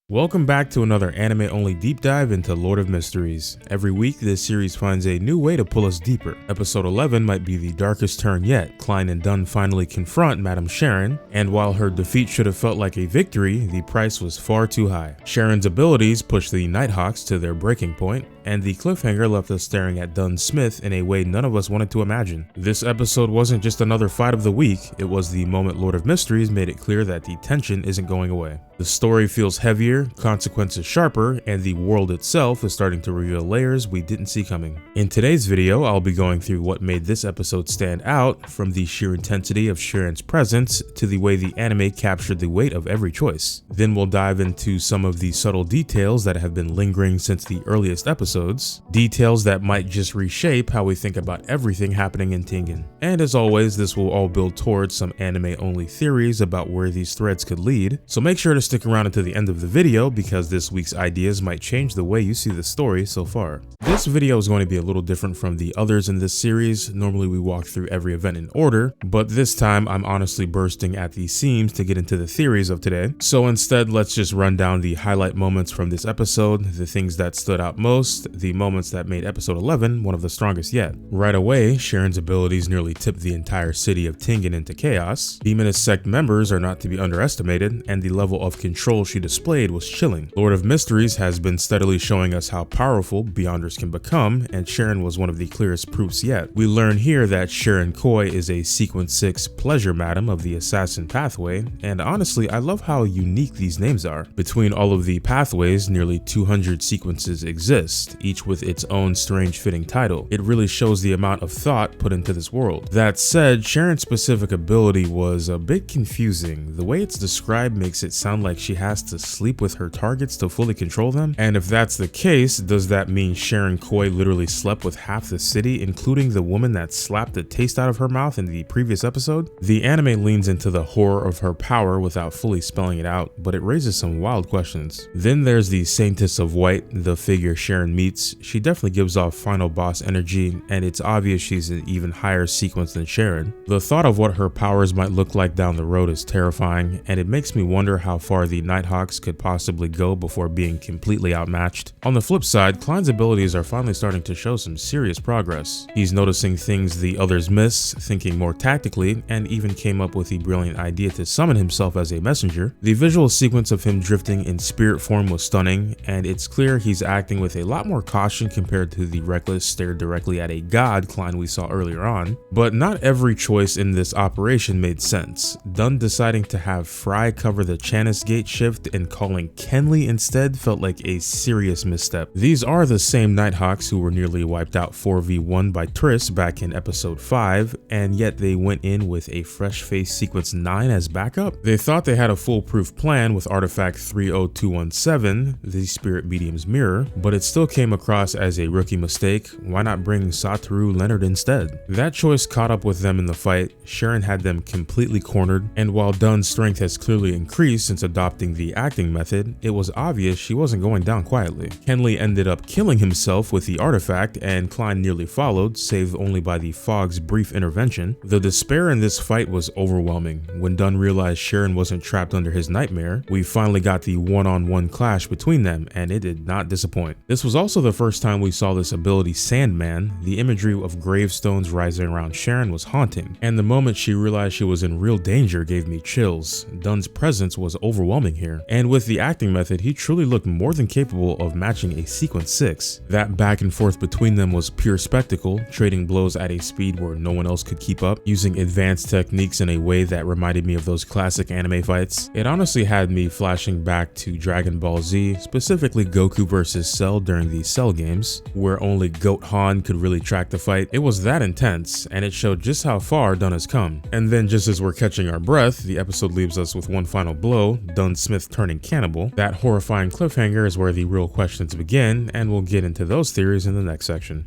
Welcome back to another anime-only deep dive into Lord of Mysteries. Every week, this series finds a new way to pull us deeper. Episode 11 might be the darkest turn yet. Klein and Dunn finally confront Madame Sharon, and while her defeat should have felt like a victory, the price was far too high. Sharon's abilities push the Nighthawks to their breaking point, and the cliffhanger left us staring at Dunn Smith in a way none of us wanted to imagine. This episode wasn't just another fight of the week, it was the moment Lord of Mysteries made it clear that the tension isn't going away. The story feels heavier, consequences sharper, and the world itself is starting to reveal layers we didn't see coming. In today's video, I'll be going through what made this episode stand out, from the sheer intensity of Sharon's presence to the way the anime captured the weight of every choice. Then we'll dive into some of the subtle details that have been lingering since the earliest episodes, details that might just reshape how we think about everything happening in Tengen. And as always, this will all build towards some anime-only theories about where these threads could lead, so make sure to stick around until the end of the video because this week's ideas might change the way you see the story so far. This video is going to be a little different from the others in this series. Normally we walk through every event in order, but this time I'm honestly bursting at the seams to get into the theories of today. So instead, let's just run down the highlight moments from this episode, the things that stood out most, the moments that made episode 11 one of the strongest yet. Right away, Sharon's abilities nearly tipped the entire city of Tengen into chaos. Demonist sect members are not to be underestimated, and the level of control she displayed was chilling. Lord of Mysteries has been steadily showing us how powerful Beyonders can become, and Sharon was one of the clearest proofs yet. We learn here that Sharon Koi is a Sequence 6 pleasure madam of the assassin pathway, and honestly, I love how unique these names are. Between all of the pathways, nearly 200 sequences exist, each with its own strange fitting title. It really shows the amount of thought put into this world. That said, Sharon's specific ability was a bit confusing. The way it's described makes it sound like she has to sleep with her targets to fully control them, and if that's the case, does that mean Sharon Koi literally slept with half the city, including the woman that slapped the taste out of her mouth in the previous episode? The anime leans into the horror of her power without fully spelling it out, but it raises some wild questions. Then there's the Saintess of White, the figure Sharon meets. She definitely gives off final boss energy, and it's obvious she's an even higher sequence than Sharon. The thought of what her powers might look like down the road is terrifying, and it makes me wonder how far the Nighthawks could possibly go before being completely outmatched. On the flip side, Klein's abilities are finally starting to show some serious progress. He's noticing things the others miss, thinking more tactically, and even came up with the brilliant idea to summon himself as a messenger. The visual sequence of him drifting in spirit form was stunning, and it's clear he's acting with a lot more caution compared to the reckless stare directly at a god Klein we saw earlier on. But not every choice in this operation made sense. Dunn deciding to have Fry cover the Chanis Gate shift and calling Kenley instead felt like a serious misstep. These are the same Nighthawks who were nearly wiped out 4v1 by Triss back in episode 5, and yet they went in with a fresh-faced sequence 9 as backup. They thought they had a foolproof plan with artifact 30217, the spirit medium's mirror, but it still came across as a rookie mistake. Why not bring Satoru Leonard instead? That choice caught up with them in the fight. Sharon had them completely cornered, and while Dunn's strength has clearly increased since adopting the acting method, it was obvious she wasn't going down quietly. Kenley ended up killing himself with the artifact, and Klein nearly followed, saved only by the Fog's brief intervention. The despair in this fight was overwhelming. When Dunn realized Sharon wasn't trapped under his nightmare, we finally got the one-on-one clash between them, and it did not disappoint. This was also the first time we saw this ability Sandman. The imagery of gravestones rising around Sharon was haunting, and the moment she realized she was in real danger gave me chills. Dunn's presence was overwhelming here, and with the acting method, he truly looked more than capable of matching a Sequence 6. That back and forth between them was pure spectacle, trading blows at a speed where no one else could keep up, using advanced techniques in a way that reminded me of those classic anime fights. It honestly had me flashing back to Dragon Ball Z, specifically Goku vs Cell during the Cell games, where only Goat Han could really track the fight. It was that intense, and it showed just how far Dunn has come. And then just as we're catching our breath, the episode leaves us with one final blow, Dunn Smith turning cannibal. That horrifying cliffhanger is where the real questions begin, and we'll get into those theories in the next section.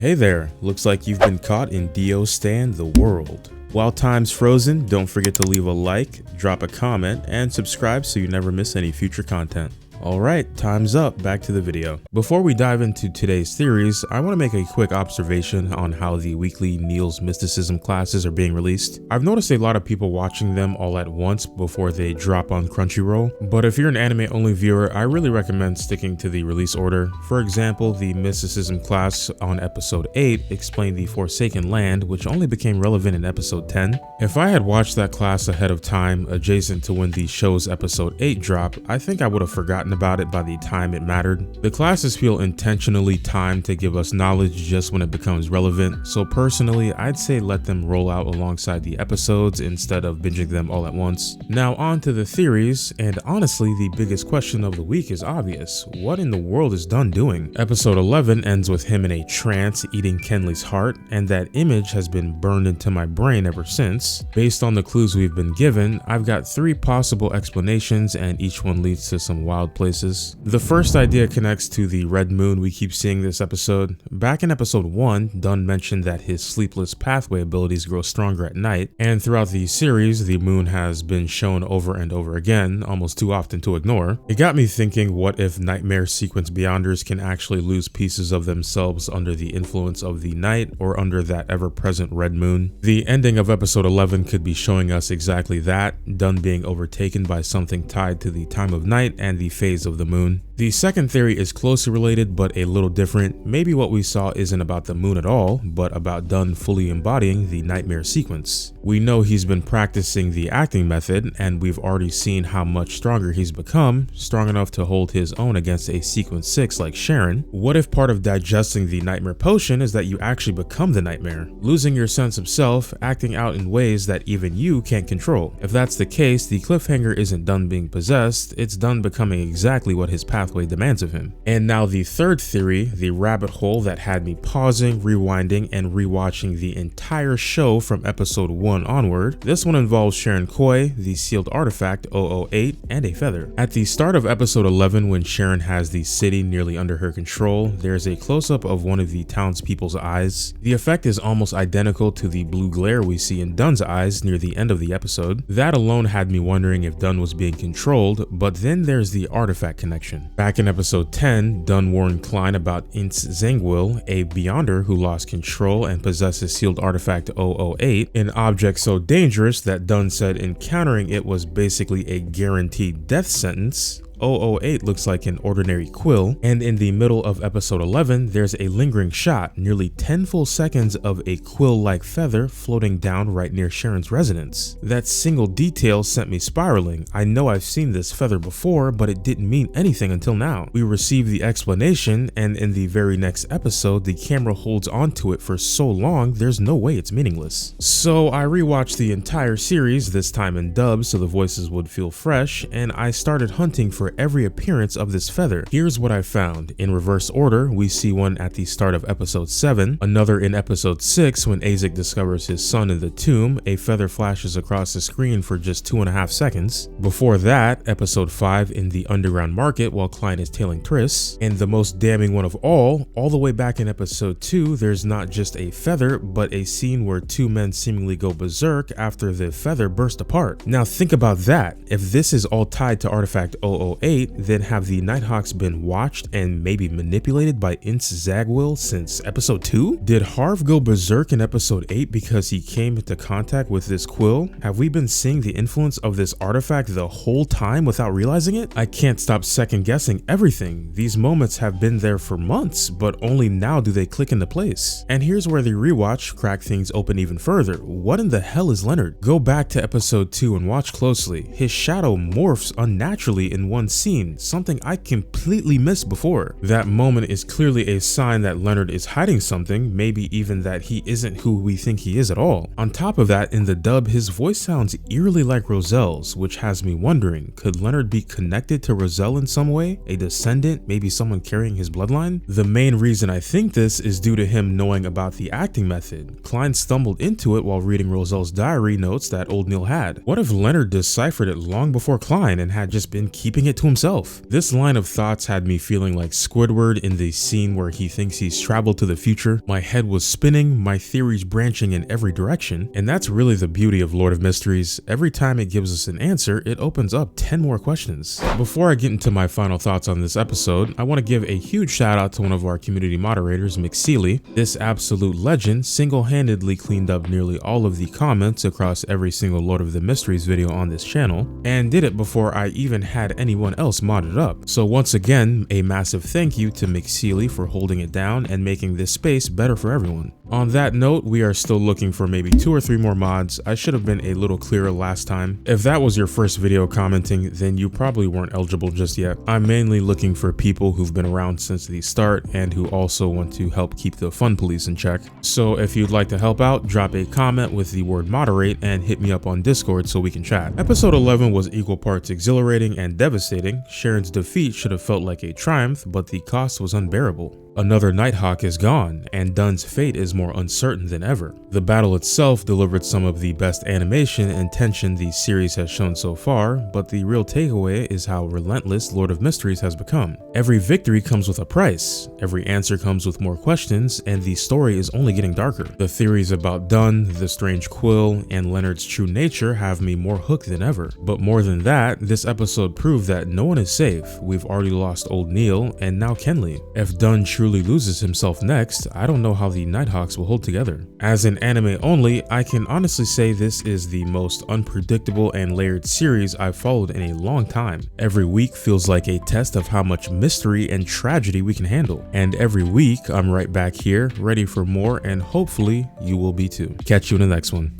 Hey there, looks like you've been caught in Dio Stan the World. While time's frozen, don't forget to leave a like, drop a comment, and subscribe so you never miss any future content. Alright, time's up, back to the video. Before we dive into today's theories, I want to make a quick observation on how the weekly Neil's Mysticism classes are being released. I've noticed a lot of people watching them all at once before they drop on Crunchyroll, but if you're an anime only viewer, I really recommend sticking to the release order. For example, the Mysticism class on episode 8 explained the Forsaken Land, which only became relevant in episode 10. If I had watched that class ahead of time, adjacent to when the show's episode 8 dropped, I think I would have forgotten about it by the time it mattered. The classes feel intentionally timed to give us knowledge just when it becomes relevant, so personally I'd say let them roll out alongside the episodes instead of binging them all at once. Now on to the theories, and honestly the biggest question of the week is obvious. What in the world is Dunn doing? Episode 11 ends with him in a trance eating Kenley's heart, and that image has been burned into my brain ever since. Based on the clues we've been given, I've got 3 possible explanations and each one leads to some wild places. The first idea connects to the red moon we keep seeing this episode. Back in episode 1, Dunn mentioned that his sleepless pathway abilities grow stronger at night, and throughout the series, the moon has been shown over and over again, almost too often to ignore. It got me thinking, what if nightmare sequence beyonders can actually lose pieces of themselves under the influence of the night or under that ever-present red moon? The ending of episode 11 could be showing us exactly that, Dunn being overtaken by something tied to the time of night and the phase of the moon. The second theory is closely related but a little different. Maybe what we saw isn't about the moon at all, but about Dunn fully embodying the nightmare sequence. We know he's been practicing the acting method, and we've already seen how much stronger he's become, strong enough to hold his own against a sequence 6 like Sharon. What if part of digesting the nightmare potion is that you actually become the nightmare, losing your sense of self, acting out in ways that even you can't control? If that's the case, the cliffhanger isn't Dunn being possessed, it's Dunn becoming exactly what his pathway demands of him. And now the third theory, the rabbit hole that had me pausing, rewinding, and rewatching the entire show from episode 1 onward. This one involves Sharon Koi, the sealed artifact 008, and a feather. At the start of episode 11, when Sharon has the city nearly under her control, there's a close-up of one of the townspeople's eyes. The effect is almost identical to the blue glare we see in Dunn's eyes near the end of the episode. That alone had me wondering if Dunn was being controlled, but then there's the artifact connection. Back in episode 10, Dunn warned Klein about Ince Zangwill, a Beyonder who lost control and possesses sealed artifact 008, an object so dangerous that Dunn said encountering it was basically a guaranteed death sentence. 008 looks like an ordinary quill, and in the middle of episode 11, there's a lingering shot, nearly 10 full seconds of a quill-like feather floating down right near Sharon's residence. That single detail sent me spiraling. I know I've seen this feather before, but it didn't mean anything until now. We receive the explanation, and in the very next episode, the camera holds onto it for so long, there's no way it's meaningless. So I rewatched the entire series, this time in dub so the voices would feel fresh, and I started hunting for every appearance of this feather. Here's what I found. In reverse order, we see one at the start of episode 7, another in episode 6 when Azek discovers his son in the tomb. A feather flashes across the screen for just 2.5 seconds. Before that, episode 5 in the underground market while Klein is tailing Triss. And the most damning one of all the way back in episode 2, there's not just a feather, but a scene where 2 men seemingly go berserk after the feather burst apart. Now think about that. If this is all tied to artifact 008, then have the Nighthawks been watched and maybe manipulated by Ince Zangwill since episode 2? Did Harv go berserk in episode 8 because he came into contact with this quill? Have we been seeing the influence of this artifact the whole time without realizing it? I can't stop second guessing everything. These moments have been there for months, but only now do they click into place. And here's where the rewatch cracked things open even further. What in the hell is Leonard? Go back to episode 2 and watch closely. His shadow morphs unnaturally in one scene, something I completely missed before. That moment is clearly a sign that Leonard is hiding something, maybe even that he isn't who we think he is at all. On top of that, in the dub, his voice sounds eerily like Roselle's, which has me wondering, could Leonard be connected to Roselle in some way? A descendant, maybe someone carrying his bloodline? The main reason I think this is due to him knowing about the acting method. Klein stumbled into it while reading Roselle's diary notes that old Neil had. What if Leonard deciphered it long before Klein and had just been keeping it to himself. This line of thoughts had me feeling like Squidward in the scene where he thinks he's traveled to the future. My head was spinning, my theories branching in every direction, and that's really the beauty of Lord of Mysteries. Every time it gives us an answer, it opens up 10 more questions. Before I get into my final thoughts on this episode, I want to give a huge shout out to one of our community moderators, McSeely. This absolute legend single-handedly cleaned up nearly all of the comments across every single Lord of the Mysteries video on this channel, and did it before I even had anyone else modded up. So once again, a massive thank you to McSeely for holding it down and making this space better for everyone. On that note, we are still looking for maybe 2 or 3 more mods. I should have been a little clearer last time. If that was your first video commenting, then you probably weren't eligible just yet. I'm mainly looking for people who've been around since the start and who also want to help keep the fun police in check. So if you'd like to help out, drop a comment with the word moderate and hit me up on Discord so we can chat. Episode 11 was equal parts exhilarating and devastating. Sharon's defeat should have felt like a triumph, but the cost was unbearable. Another Nighthawk is gone, and Dunn's fate is more uncertain than ever. The battle itself delivered some of the best animation and tension the series has shown so far, but the real takeaway is how relentless Lord of Mysteries has become. Every victory comes with a price, every answer comes with more questions, and the story is only getting darker. The theories about Dunn, the strange quill, and Leonard's true nature have me more hooked than ever. But more than that, this episode proved that no one is safe. We've already lost old Neil, and now Kenley. If Dunn truly loses himself next, I don't know how the Nighthawks will hold together. As an anime only, I can honestly say this is the most unpredictable and layered series I've followed in a long time. Every week feels like a test of how much mystery and tragedy we can handle. And every week, I'm right back here, ready for more, and hopefully you will be too. Catch you in the next one.